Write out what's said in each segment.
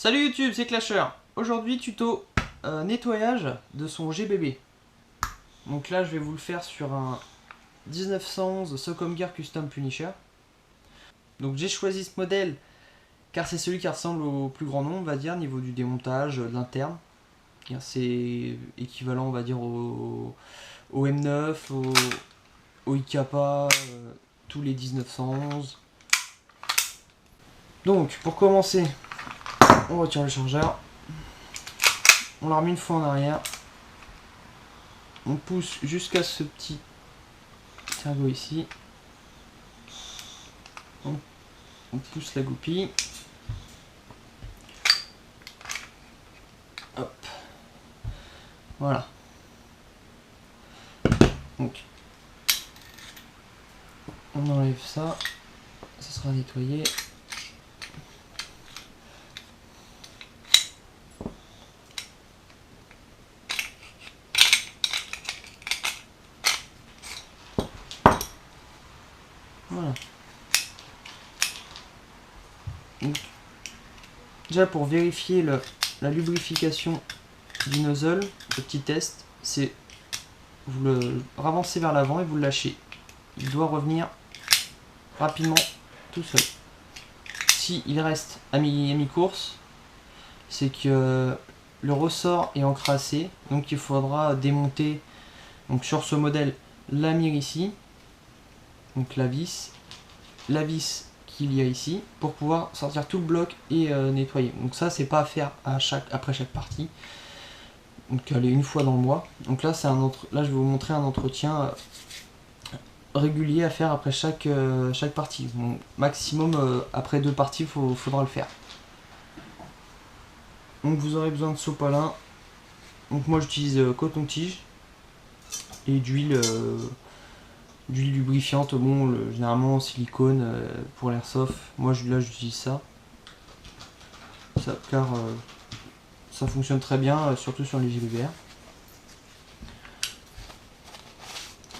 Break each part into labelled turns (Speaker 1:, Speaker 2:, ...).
Speaker 1: Salut YouTube, c'est Clasher. Aujourd'hui tuto nettoyage de son GBB. Donc là je vais vous le faire sur un 1911 Socom Gear Custom Punisher. Donc j'ai choisi ce modèle car c'est celui qui ressemble au plus grand nombre, on va dire, niveau du démontage, de l'interne. C'est équivalent, on va dire, au M9, au IKPA, tous les 1911. Donc pour commencer, on retire le chargeur, on la remet une fois en arrière, on pousse jusqu'à ce petit cerveau ici, on pousse la goupille, hop, voilà. Donc on enlève ça, ça sera nettoyé. Voilà. Donc, déjà pour vérifier la lubrification du nozzle, le petit test, c'est vous le ravancez vers l'avant et vous le lâchez. Il doit revenir rapidement tout seul. Si il reste à mi-course, c'est que le ressort est encrassé, donc il faudra démonter, donc sur ce modèle, la mire ici, donc la vis qu'il y a ici, pour pouvoir sortir tout le bloc et nettoyer. Donc ça c'est pas à faire après chaque partie, donc aller une fois dans le mois. Donc là là je vais vous montrer un entretien régulier à faire après chaque partie. Bon, maximum après 2 parties faudra le faire. Donc vous aurez besoin de sopalin. Donc moi j'utilise coton-tige et d'huile lubrifiante, bon généralement en silicone pour l'airsoft. Moi là j'utilise ça, car ça fonctionne très bien, surtout sur les gilets verts.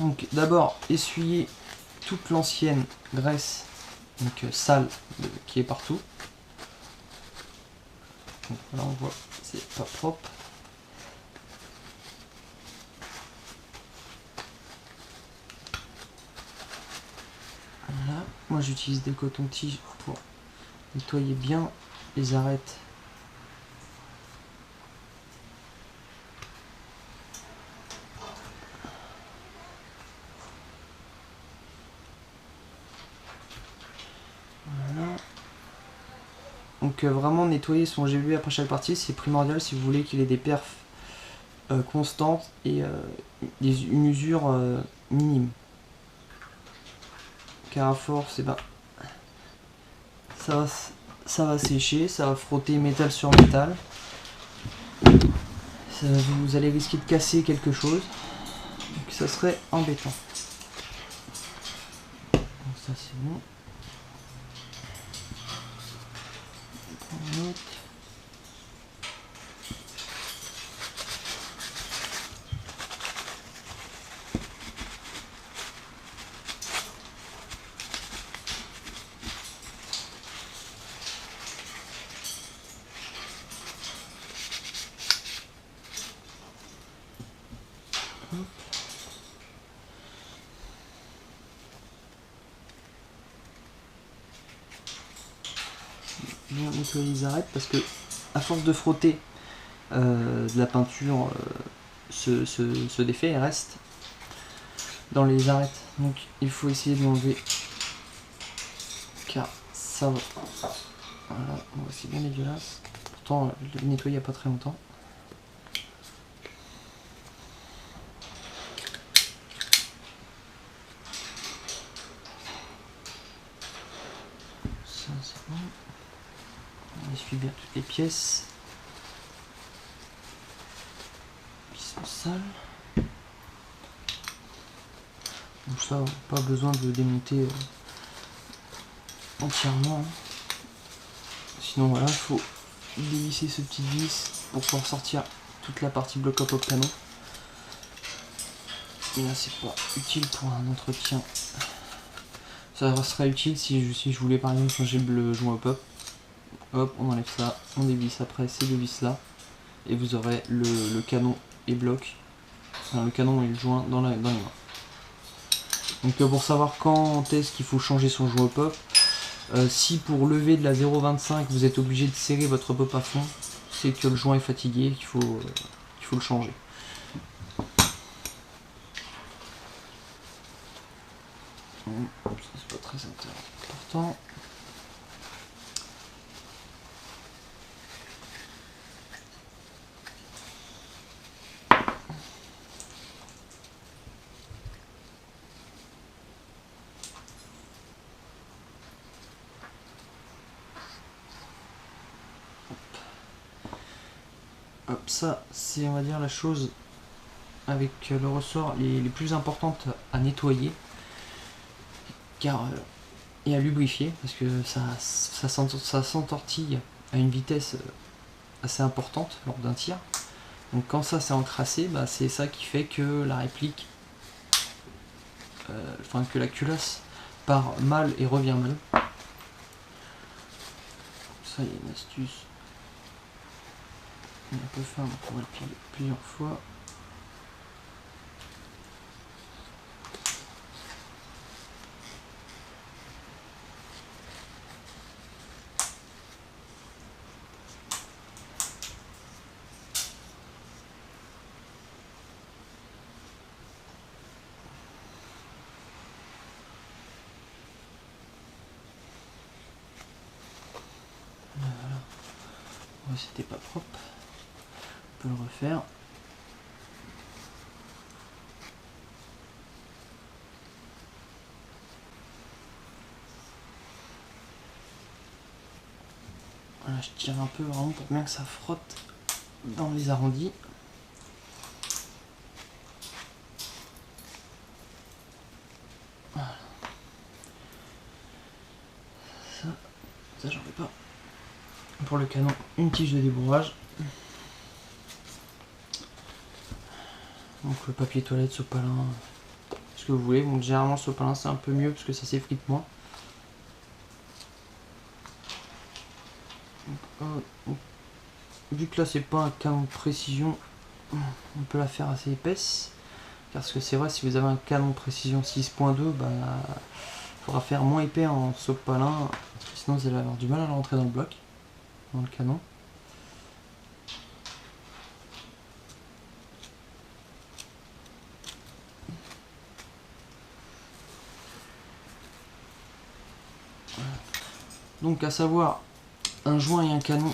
Speaker 1: Donc d'abord essuyer toute l'ancienne graisse, donc sale, qui est partout. Donc là on voit c'est pas propre. Voilà. Moi j'utilise des cotons-tiges pour nettoyer bien les arêtes. Voilà. Donc vraiment nettoyer son GBB après chaque partie, c'est primordial si vous voulez qu'il ait des perfs constantes et une usure minime. Car à force, ça va sécher, ça va frotter métal sur métal. Vous allez risquer de casser quelque chose, donc ça serait embêtant. Donc ça c'est bon. On prend un autre. Bien nettoyer les arêtes parce que à force de frotter de la peinture ce défait reste dans les arêtes, donc il faut essayer de l'enlever car ça va. Voilà, c'est bien dégueulasse, pourtant je l'ai nettoyé il n'y a pas très longtemps. Ça c'est bon. On essuie bien toutes les pièces qui sont sales. Donc ça, pas besoin de démonter entièrement. Sinon voilà, il faut dévisser ce petit vis pour pouvoir sortir toute la partie bloc-up au canon. Mais là c'est pas utile pour un entretien. Ça serait utile si je voulais par exemple changer le joint au pop. Hop, on enlève ça, on dévisse après ces deux vis là, et vous aurez le canon et bloc, enfin, le canon et le joint dans les mains. Donc pour savoir quand est-ce qu'il faut changer son joint pop, si pour lever de la 0,25 vous êtes obligé de serrer votre pop à fond, c'est que le joint est fatigué, qu'il faut le changer. C'est pas très important. Hop, ça c'est on va dire la chose avec le ressort les plus importantes à nettoyer car et à lubrifier parce que ça s'entortille à une vitesse assez importante lors d'un tir. Donc quand ça c'est encrassé, bah, c'est ça qui fait que la réplique, enfin que la culasse part mal et revient mal. Ça il y a une astuce. On peut faire, on va le plier plusieurs fois. Voilà. Ouais, c'était pas propre. On peut le refaire. Voilà, je tire un peu vraiment pour bien que ça frotte dans les arrondis. Voilà. Ça j'en fais pas. Pour le canon, une tige de débourrage. Donc le papier toilette, sopalin, ce que vous voulez. Bon, généralement le sopalin c'est un peu mieux parce que ça s'effrite moins. Vu que là c'est pas un canon de précision, on peut la faire assez épaisse. Parce que c'est vrai, si vous avez un canon de précision 6.2, bah il faudra faire moins épais en sopalin, sinon vous allez avoir du mal à le rentrer dans le bloc, dans le canon. Donc à savoir, un joint et un canon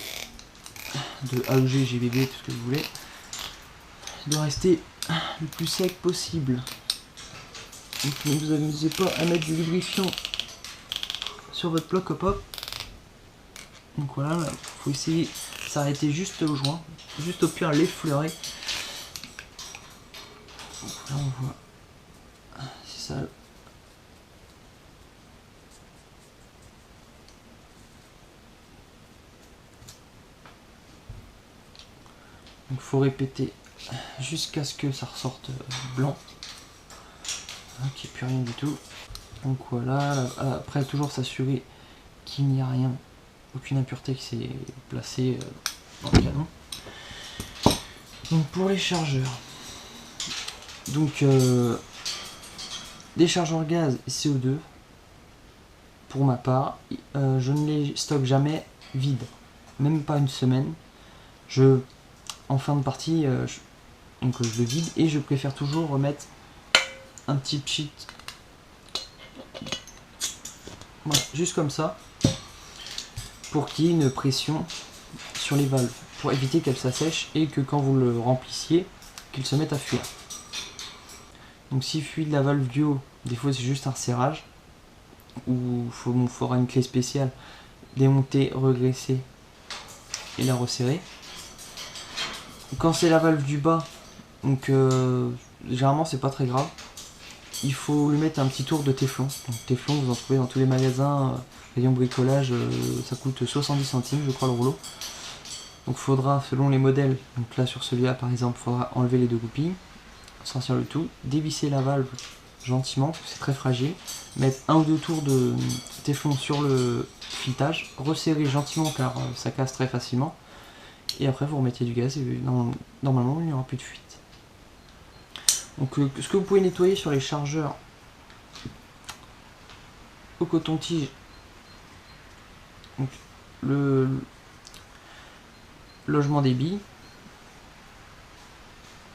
Speaker 1: de AEG, GVB, tout ce que vous voulez, doit rester le plus sec possible. Donc ne vous amusez pas à mettre du lubrifiant sur votre bloc au pop. Donc voilà, il faut essayer de s'arrêter juste au joint, juste au pire l'effleurer. Là on voit, c'est ça. Donc faut répéter jusqu'à ce que ça ressorte blanc. Qu'il n'y ait plus rien du tout. Donc voilà, après toujours s'assurer qu'il n'y a rien, aucune impureté qui s'est placée dans le canon. Donc pour les chargeurs, donc des chargeurs gaz et CO2, pour ma part, je ne les stocke jamais vides, même pas une semaine. En fin de partie, donc je le vide et je préfère toujours remettre un petit pchit, voilà, juste comme ça, pour qu'il y ait une pression sur les valves, pour éviter qu'elles s'assèchent et que quand vous le remplissiez, qu'ils se mettent à fuir. Donc s'il fuit de la valve du haut, des fois c'est juste un serrage, où il faudra une clé spéciale, démonter, regresser et la resserrer. Quand c'est la valve du bas, donc généralement c'est pas très grave, il faut lui mettre un petit tour de téflon. Donc téflon, vous en trouvez dans tous les magasins, rayon bricolage, ça coûte 70 centimes je crois le rouleau. Donc il faudra, selon les modèles, donc là sur celui-là par exemple, il faudra enlever les deux goupilles, sortir le tout, dévisser la valve gentiment, c'est très fragile. Mettre 1 ou 2 tours de téflon sur le filetage, resserrer gentiment car ça casse très facilement. Et après vous remettez du gaz et normalement il n'y aura plus de fuite. Donc ce que vous pouvez nettoyer sur les chargeurs au coton-tige, donc le logement des billes.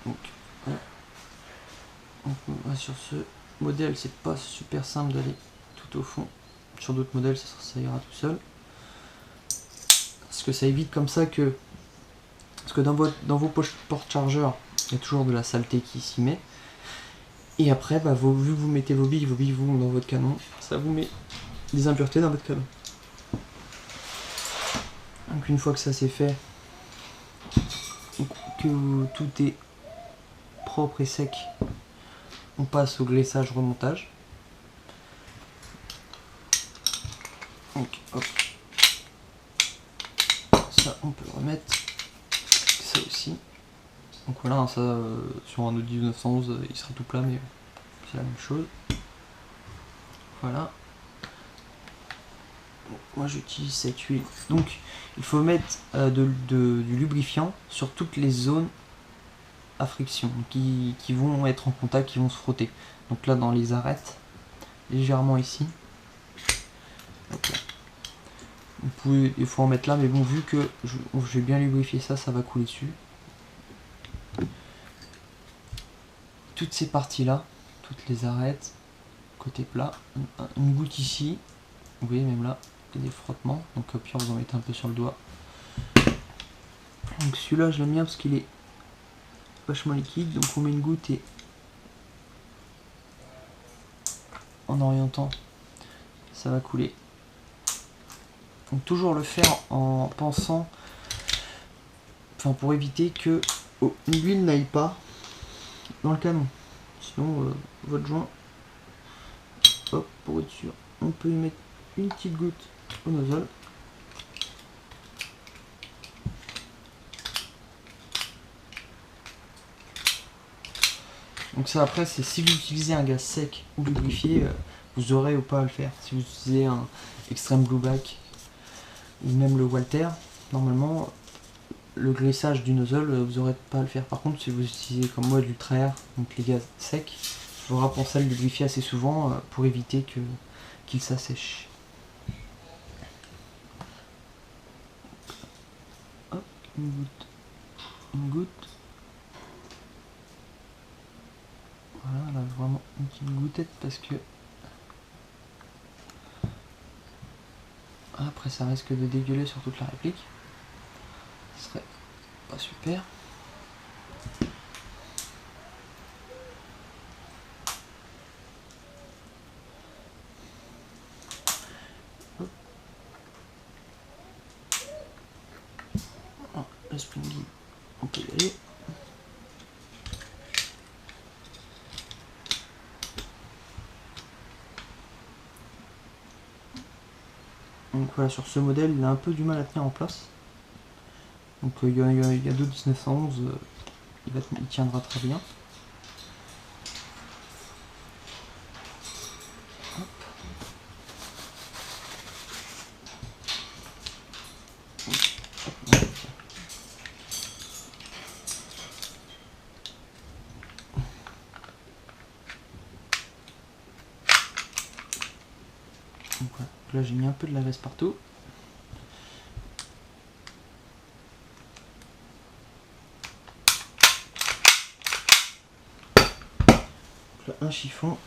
Speaker 1: Donc, sur ce modèle, c'est pas super simple d'aller tout au fond. Sur d'autres modèles, ça ira tout seul. Parce que ça évite comme ça que... Parce que dans vos porte-chargeurs, il y a toujours de la saleté qui s'y met. Et après, vu que vous mettez vos billes vont dans votre canon, ça vous met des impuretés dans votre canon. Donc une fois que ça c'est fait, que tout est propre et sec, on passe au glaissage remontage. Donc hop, ça on peut remettre, ça aussi. Donc voilà, ça sur un Audi 911 il serait tout plat, mais c'est la même chose. Voilà. Bon, moi j'utilise cette huile. Donc il faut mettre du lubrifiant sur toutes les zones à friction qui vont être en contact, qui vont se frotter. Donc là dans les arêtes, légèrement ici. Donc là. Il faut en mettre là, mais bon, vu que j'ai bien lubrifié ça, ça va couler dessus. Toutes ces parties là, toutes les arêtes, côté plat, une goutte ici, vous voyez même là, il y a des frottements, donc au pire vous en mettez un peu sur le doigt. Donc celui-là je l'aime bien parce qu'il est vachement liquide, donc on met une goutte et en orientant, ça va couler. Donc toujours le faire en pensant, enfin pour éviter que l'huile n'aille pas dans le canon. Sinon votre joint, hop, pour être sûr, on peut y mettre une petite goutte au nozzle. Donc ça après c'est si vous utilisez un gaz sec ou lubrifié, vous aurez ou pas à le faire. Si vous utilisez un Extreme Blueback ou même le Walter, normalement le graissage du nozzle vous n'aurez pas à le faire. Par contre si vous utilisez comme moi de l'Ultra Air, donc les gaz secs, il faudra penser à le lubrifier assez souvent pour éviter qu'il s'assèche. Hop, une goutte. Voilà, là vraiment une petite goutette parce que après ça risque de dégueuler sur toute la réplique. Ce serait pas super. Hop. Ah, le springy, on peut y aller. Donc voilà, sur ce modèle, il a un peu du mal à tenir en place. Donc il y a d'autres 1911, il tiendra très bien. Hop. Donc voilà. Là j'ai mis un peu de la graisse partout. Là, un chiffon.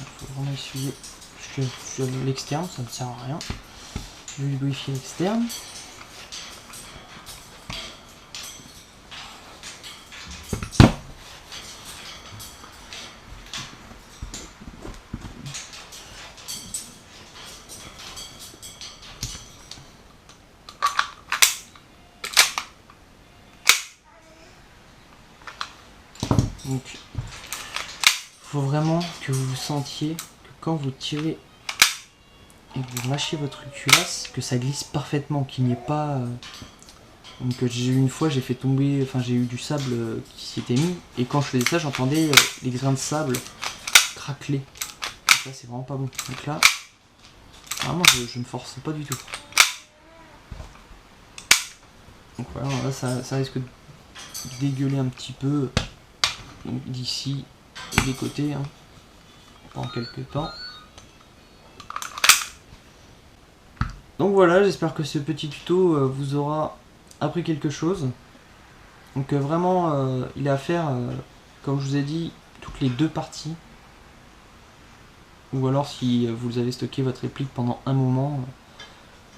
Speaker 1: Il faut vraiment essuyer l'externe, ça ne sert à rien. Je vais lubrifier l'externe. Donc, il faut vraiment que vous sentiez que quand vous tirez et que vous mâchez votre culasse, que ça glisse parfaitement, qu'il n'y ait pas... Donc j'ai eu une fois, j'ai fait tomber, enfin j'ai eu du sable qui s'y était mis, et quand je faisais ça, j'entendais les grains de sable craqueler. Donc là, c'est vraiment pas bon. Donc là, vraiment, je ne force pas du tout. Donc voilà, là, ça risque de dégueuler un petit peu d'ici et des côtés, hein, pendant quelques temps. Donc voilà, j'espère que ce petit tuto vous aura appris quelque chose. Donc vraiment, il est à faire, comme je vous ai dit, toutes les deux parties. Ou alors si vous avez stocké votre réplique pendant un moment,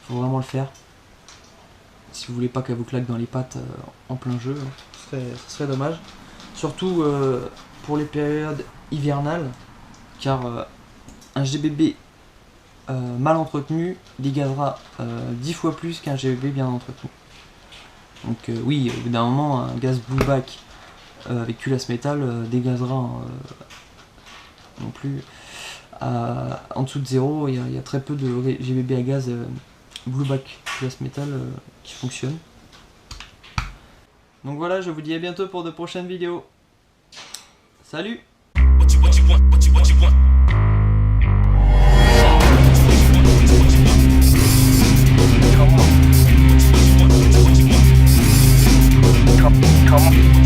Speaker 1: faut vraiment le faire. Si vous voulez pas qu'elle vous claque dans les pattes en plein jeu, ce serait dommage. Surtout pour les périodes hivernales, car un GBB mal entretenu dégazera 10 fois plus qu'un GBB bien entretenu. Donc oui, au bout d'un moment, un gaz blueback avec culasse métal dégazera non plus. En dessous de 0, il y a très peu de GBB à gaz blueback culasse métal qui fonctionnent. Donc voilà, je vous dis à bientôt pour de prochaines vidéos. Salut! Come on.